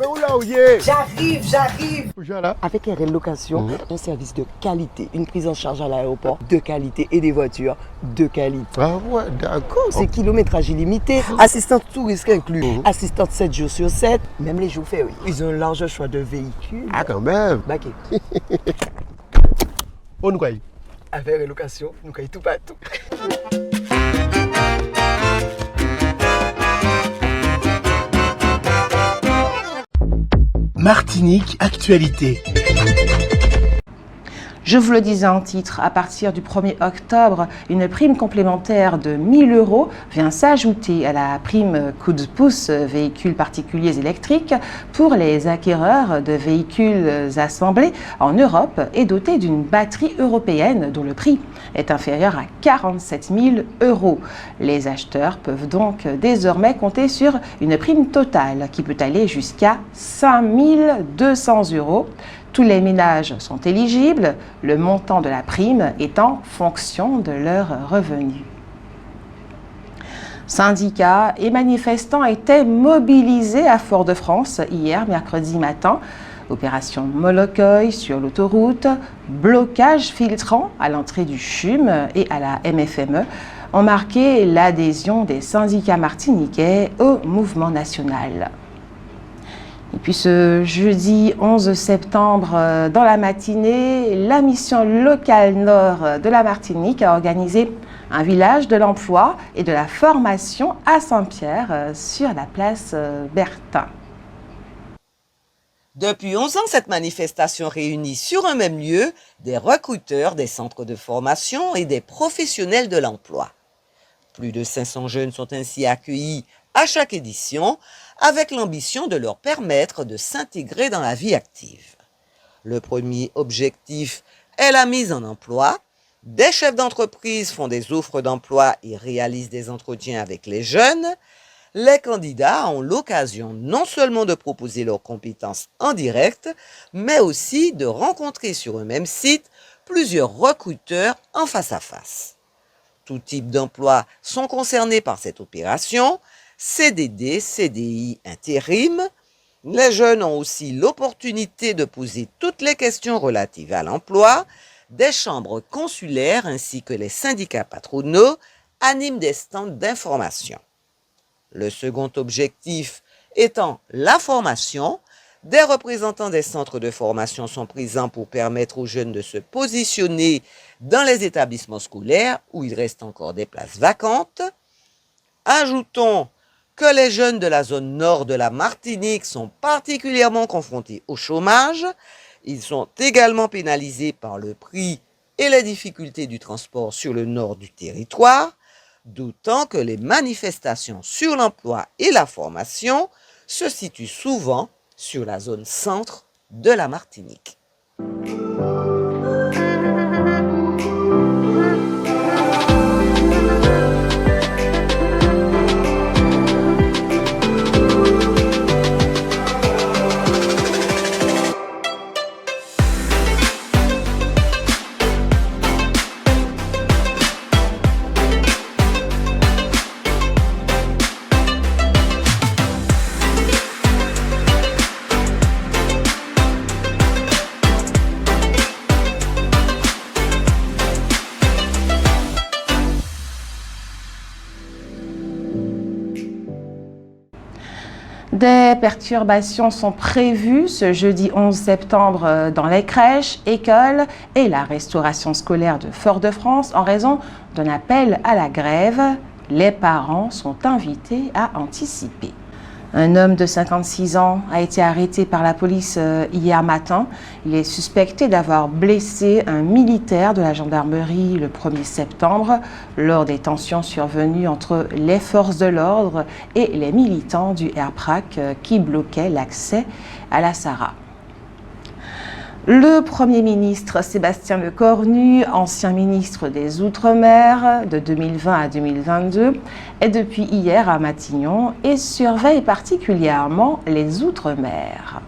Mais où là où y est? J'arrive. Où là? Avec un relocation, un service de qualité, une prise en charge à l'aéroport de qualité et des voitures de qualité. Ah ouais, d'accord. C'est kilométrage illimité, assistante touriste inclus, assistante 7 jours sur 7, même les jours fériés. Ils ont un large choix de véhicules. Ah quand même. Baquet. On nous quoi? Avec relocation, nous caillons tout partout. Martinique Actualité. Je vous le disais en titre, à partir du 1er octobre, une prime complémentaire de 1 000 € vient s'ajouter à la prime coup de pouce véhicules particuliers électriques pour les acquéreurs de véhicules assemblés en Europe et dotés d'une batterie européenne dont le prix est inférieur à 47 000 €. Les acheteurs peuvent donc désormais compter sur une prime totale qui peut aller jusqu'à 5 200 €. Tous les ménages sont éligibles, le montant de la prime est en fonction de leurs revenus. Syndicats et manifestants étaient mobilisés à Fort-de-France hier, mercredi matin. Opération Molokoï sur l'autoroute, blocage filtrant à l'entrée du CHUM et à la MFME ont marqué l'adhésion des syndicats martiniquais au mouvement national. Et puis ce jeudi 11 septembre, dans la matinée, la mission locale nord de la Martinique a organisé un village de l'emploi et de la formation à Saint-Pierre sur la place Bertin. Depuis 11 ans, cette manifestation réunit sur un même lieu des recruteurs, des centres de formation et des professionnels de l'emploi. Plus de 500 jeunes sont ainsi accueillis à chaque édition, avec l'ambition de leur permettre de s'intégrer dans la vie active. Le premier objectif est la mise en emploi. Des chefs d'entreprise font des offres d'emploi et réalisent des entretiens avec les jeunes. Les candidats ont l'occasion non seulement de proposer leurs compétences en direct, mais aussi de rencontrer sur un même site plusieurs recruteurs en face à face. Tout type d'emploi sont concernés par cette opération. CDD, CDI, intérim. Les jeunes ont aussi l'opportunité de poser toutes les questions relatives à l'emploi. Des chambres consulaires ainsi que les syndicats patronaux animent des stands d'information. Le second objectif étant la formation, des représentants des centres de formation sont présents pour permettre aux jeunes de se positionner dans les établissements scolaires où il reste encore des places vacantes. Ajoutons que les jeunes de la zone nord de la Martinique sont particulièrement confrontés au chômage. Ils sont également pénalisés par le prix et les difficultés du transport sur le nord du territoire, d'autant que les manifestations sur l'emploi et la formation se situent souvent sur la zone centre de la Martinique. Des perturbations sont prévues ce jeudi 11 septembre dans les crèches, écoles et la restauration scolaire de Fort-de-France en raison d'un appel à la grève. Les parents sont invités à anticiper. Un homme de 56 ans a été arrêté par la police hier matin. Il est suspecté d'avoir blessé un militaire de la gendarmerie le 1er septembre lors des tensions survenues entre les forces de l'ordre et les militants du RPRAC qui bloquaient l'accès à la Sahara. Le Premier ministre Sébastien Lecornu, ancien ministre des Outre-mer de 2020 à 2022, est depuis hier à Matignon et surveille particulièrement les Outre-mer.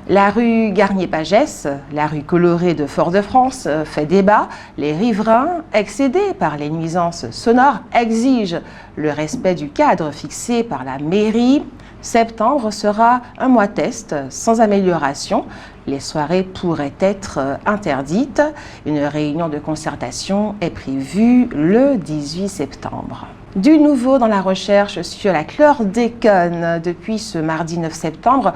La rue Garnier-Pagès, la rue colorée de Fort-de-France, fait débat. Les riverains, excédés par les nuisances sonores, exigent le respect du cadre fixé par la mairie. Septembre sera un mois test sans amélioration. Les soirées pourraient être interdites. Une réunion de concertation est prévue le 18 septembre. Du nouveau dans la recherche sur la chlordécone. Depuis ce mardi 9 septembre,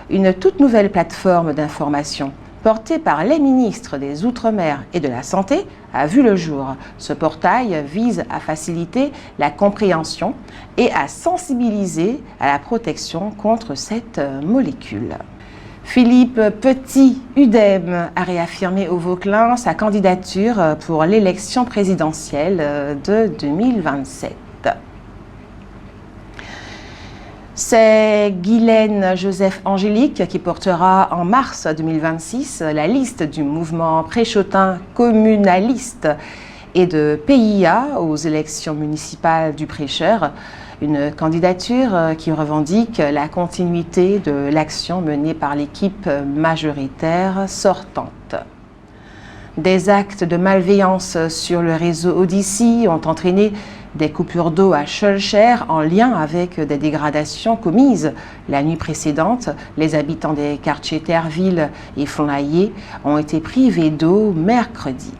une toute nouvelle plateforme d'information portée par les ministres des Outre-mer et de la Santé a vu le jour. Ce portail vise à faciliter la compréhension et à sensibiliser à la protection contre cette molécule. Philippe Petit, UDEM, a réaffirmé au Vauclin sa candidature pour l'élection présidentielle de 2027. C'est Guylaine Joseph Angélique qui portera en mars 2026 la liste du mouvement préchotin communaliste et de PIA aux élections municipales du Prêcheur. Une candidature qui revendique la continuité de l'action menée par l'équipe majoritaire sortante. Des actes de malveillance sur le réseau Odyssey ont entraîné des coupures d'eau à Schœlcher en lien avec des dégradations commises la nuit précédente. Les habitants des quartiers Terreville et Fonlaillé ont été privés d'eau mercredi.